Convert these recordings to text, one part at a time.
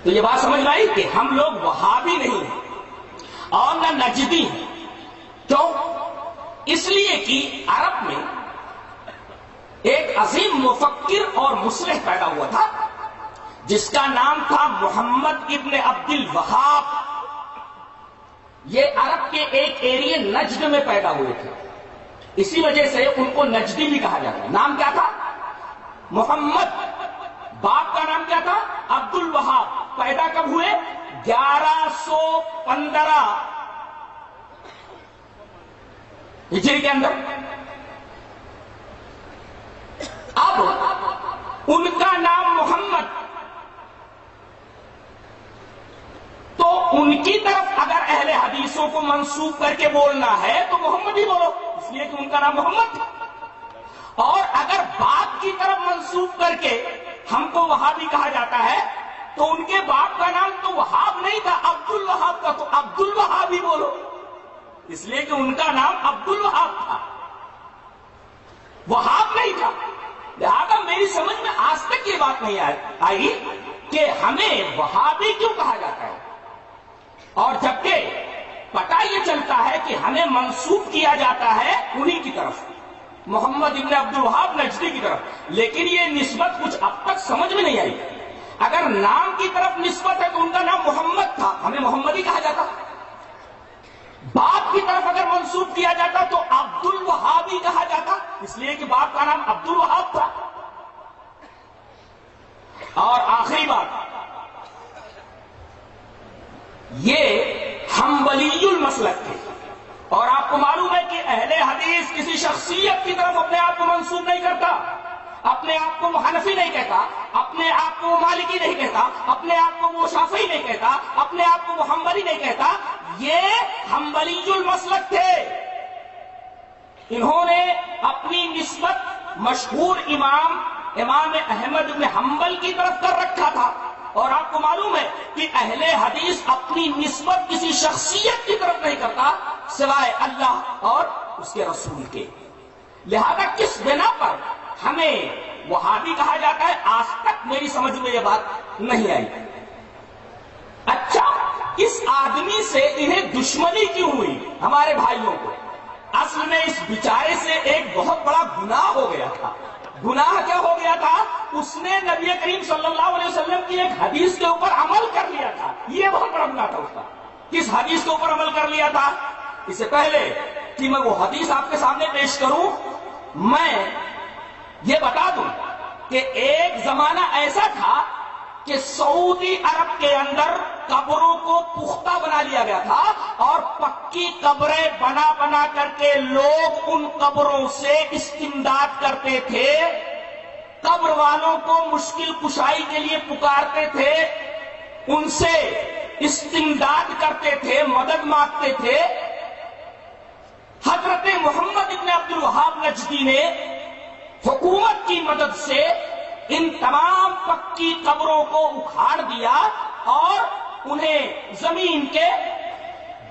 تو یہ بات سمجھ میں آئی کہ ہم لوگ وہابی نہیں ہیں اور نہ نجدی ہیں. کیوں؟ اس لیے کہ عرب میں ایک عظیم مفکر اور مصلح پیدا ہوا تھا جس کا نام تھا محمد ابن عبد الوہاب. یہ عرب کے ایک ایریے نجد میں پیدا ہوئے تھے، اسی وجہ سے ان کو نجدی بھی کہا جاتا ہے. نام کیا تھا؟ محمد. باپ کا نام کیا تھا؟ عبد الوہاب. پیدا کب ہوئے؟ 1115 ہجری کے اندر. اب ان کا نام محمد، تو ان کی طرف اگر اہل حدیثوں کو منسوب کر کے بولنا ہے تو محمد ہی بولو، اس لیے کہ ان کا نام محمد تھا. اور اگر باپ کی طرف منسوب کر کے ہم کو وہابی کہا جاتا ہے تو ان کے باپ کا نام تو وہاب نہیں تھا، عبد الوہاب کا، تو عبد الوہاب ہی بولو، اس لیے کہ ان کا نام عبد الوہاب تھا، وہاب نہیں تھا. لہذا میری سمجھ میں آج تک یہ بات نہیں آئی کہ ہمیں وہابی کیوں کہا جاتا ہے، اور جبکہ پتہ یہ چلتا ہے کہ ہمیں منسوب کیا جاتا ہے انہی کی طرف، محمد ابن عبد الوہاب نجدی کی طرف. لیکن یہ نسبت کچھ اب تک سمجھ میں نہیں آئی. اگر نام کی طرف نسبت ہے تو ان کا نام محمد تھا، ہمیں محمد ہی کہا جاتا. باپ کی طرف اگر منسوب کیا جاتا تو عبد الوہاب ہی کہا جاتا، اس لیے کہ باپ کا نام عبد الوہاب تھا. اور آخری بات، یہ حنبلی المسلک تھے، اور آپ کو معلوم ہے کہ اہل حدیث کسی شخصیت کی طرف اپنے آپ کو منسوب نہیں کرتا، اپنے آپ کو حنفی نہیں کہتا، اپنے آپ کو مالکی نہیں کہتا، اپنے آپ کو وہ شافعی نہیں کہتا، اپنے آپ کو حنبلی نہیں کہتا. یہ حنبلی المسلک تھے. انہوں نے اپنی نسبت مشہور امام احمد بن حنبل کی طرف کر رکھا تھا. اور آپ کو معلوم ہے کہ اہل حدیث اپنی نسبت کسی شخصیت کی طرف نہیں کرتا سوائے اللہ اور اس کے رسول کے. لہذا کس بنا پر ہمیں وہابی کہا جاتا ہے، آج تک میری سمجھ میں یہ بات نہیں آئی. اچھا، اس آدمی سے انہیں دشمنی کیوں ہوئی ہمارے بھائیوں کو؟ اصل میں اس بیچارے سے ایک بہت بڑا گناہ ہو گیا تھا. گناہ کیا ہو گیا تھا؟ اس نے نبی کریم صلی اللہ علیہ وسلم کی ایک حدیث کے اوپر عمل کر لیا تھا. یہ بہت بڑا گناہ تھا اس کا. کس حدیث کے اوپر عمل کر لیا تھا؟ اس سے پہلے کہ میں وہ حدیث آپ کے سامنے پیش کروں، میں یہ بتا دوں کہ ایک زمانہ ایسا تھا کہ سعودی عرب کے اندر قبروں کو پختہ بنا لیا گیا تھا، اور پکی قبریں بنا بنا کر کے لوگ ان قبروں سے استمداد کرتے تھے، قبر والوں کو مشکل کشائی کے لیے پکارتے تھے، ان سے استمداد کرتے تھے، مدد مانگتے تھے. حضرت محمد ابن عبد الوہاب نجدی نے حکومت کی مدد سے ان تمام پکی قبروں کو اکھاڑ دیا اور انہیں زمین کے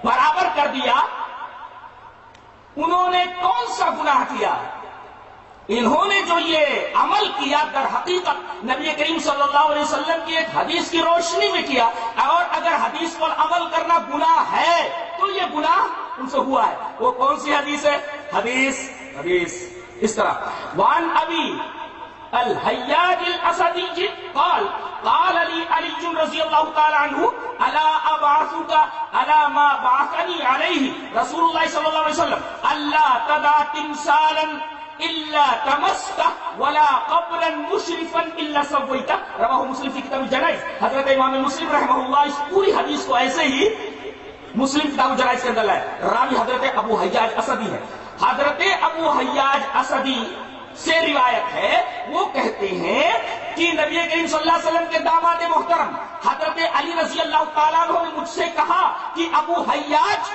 برابر کر دیا. انہوں نے کون سا گناہ کیا؟ انہوں نے جو یہ عمل کیا در حقیقت نبی کریم صلی اللہ علیہ وسلم کی ایک حدیث کی روشنی میں کیا. اور اگر حدیث پر عمل کرنا گناہ ہے تو یہ گناہ ان سے ہوا ہے. وہ کون سی حدیث ہے؟ حدیث اس طرح، وان ابی الحیاج الاسدی قال قال علی رضی اللہ تعالی عنہ الا ابعثک علی ما بعثنی علیہ رسول اللہ صلی اللہ علیہ وسلم الا تدع تمثالا الا تمسته ولا قبرا مشرفا الا سويته. رواہ مسلم فی کتاب الجنائز. حضرت امام مسلم رحمہ اللہ اس پوری حدیث کو ایسے ہی مسلم کتاب الجنائز کے اندر لائے. راوی حضرت ابو حیاج اسدی ہے. حضرت ابو حیاج اسدی سے روایت ہے، وہ کہتے ہیں کہ نبی کریم صلی اللہ علیہ وسلم کے داماد محترم حضرت علی رضی اللہ تعالیٰ عنہ نے مجھ سے کہا کہ ابو حیاج،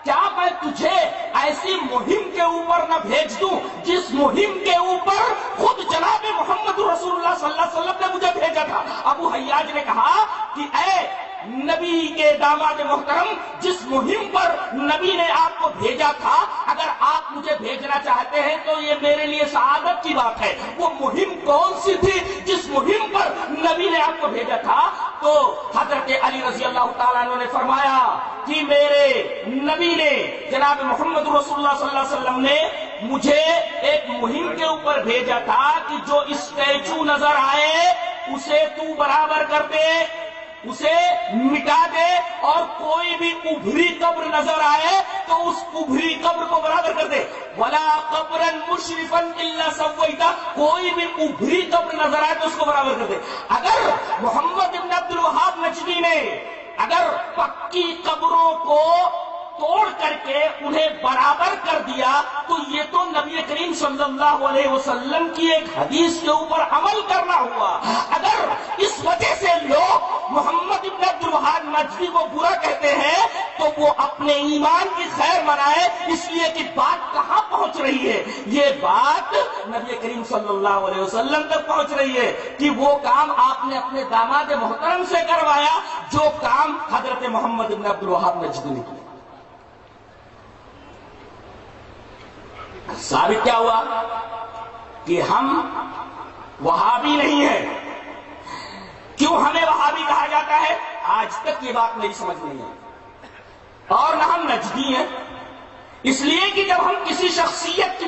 کیا میں تجھے ایسی مہم کے اوپر نہ بھیج دوں جس مہم کے اوپر خود جناب محمد رسول اللہ صلی اللہ علیہ وسلم نے مجھے بھیجا تھا؟ ابو حیاج نے کہا کہ اے نبی کے داماد محترم، جس مہم پر نبی نے آپ کو بھیجا تھا، اگر آپ مجھے بھیجنا چاہتے ہیں تو یہ میرے لیے سعادت کی بات ہے. وہ مہم کون سی تھی جس مہم پر نبی نے آپ کو بھیجا تھا؟ تو حضرت علی رضی اللہ تعالیٰ عنہ نے فرمایا کہ میرے نبی نے جناب محمد رسول اللہ صلی اللہ علیہ وسلم نے مجھے ایک مہم کے اوپر بھیجا تھا کہ جو اسٹیچو نظر آئے اسے تو برابر کر دے، اسے مٹا دے، اور کوئی بھی ابھری قبر نظر آئے تو اس ابھری قبر کو برابر کر دے۔ ولا قبرا مشرفا الا سویتا، کوئی بھی ابھری قبر نظر آئے تو اس کو برابر کر دے۔ اگر محمد ابن عبد الوہاب نجدی نے اگر پکی قبروں کو توڑ کر کے انہیں برابر کر دیا تو یہ تو نبی کریم صلی اللہ علیہ وسلم کی ایک حدیث کے اوپر عمل کرنا ہوا۔ اگر اس وجہ سے لوگ محمد ابن عبد الوہاب نجدی کو برا کہتے ہیں تو وہ اپنے ایمان کی خیر منائے، اس لیے کہ بات کہاں پہنچ رہی ہے؟ یہ بات نبی کریم صلی اللہ علیہ وسلم تک پہنچ رہی ہے کہ وہ کام آپ نے اپنے داماد محترم سے کروایا جو کام حضرت محمد ابن عبد الوہاب نجدی نے کیا۔ ثابت کیا ہوا کہ ہم وہابی نہیں ہیں۔ کیوں ہمیں وہابی کہا جاتا ہے؟ آج تک یہ بات میری سمجھ نہیں ہے۔ اور نہ ہم نجدی ہیں، اس لیے کہ جب ہم کسی شخصیت کی